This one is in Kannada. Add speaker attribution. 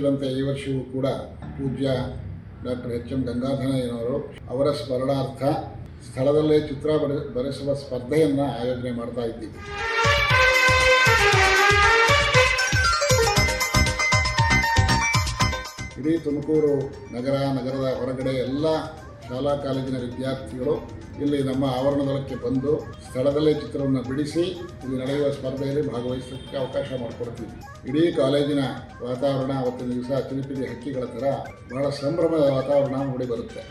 Speaker 1: ವರ್ಷದಂತೆ ಈ ವರ್ಷವೂ ಕೂಡ ಪೂಜ್ಯ ಡಾಕ್ಟರ್ ಎಚ್ ಎಂ ಗಂಗಾಧರಯ್ಯನವರು ಅವರ ಸ್ಮರಣಾರ್ಥ ಸ್ಥಳದಲ್ಲೇ ಚಿತ್ರ ಬರೆಸುವ ಸ್ಪರ್ಧೆಯನ್ನು ಆಯೋಜನೆ ಮಾಡ್ತಾ ಇದ್ದೀವಿ. ಇಡೀ ತುಮಕೂರು ನಗರದ ಹೊರಗಡೆ ಎಲ್ಲ ಶಾಲಾ ಕಾಲೇಜಿನ ವಿದ್ಯಾರ್ಥಿಗಳು ಇಲ್ಲಿ ನಮ್ಮ ಆವರಣದೊಳಕ್ಕೆ ಬಂದು ಸ್ಥಳದಲ್ಲೇ ಚಿತ್ರವನ್ನು ಬಿಡಿಸಿ ಇಲ್ಲಿ ನಡೆಯುವ ಸ್ಪರ್ಧೆಯಲ್ಲಿ ಭಾಗವಹಿಸೋಕ್ಕೆ ಅವಕಾಶ ಮಾಡಿಕೊಡ್ತೀವಿ. ಇಡೀ ಕಾಲೇಜಿನ ವಾತಾವರಣ ಅವತ್ತಿನ ದಿವಸ ಚಿಲಿಪಿಲಿ ಹಕ್ಕಿಗಳ ಥರ ಬಹಳ ಸಂಭ್ರಮದ ವಾತಾವರಣ ಮೂಡಿ ಬರುತ್ತೆ.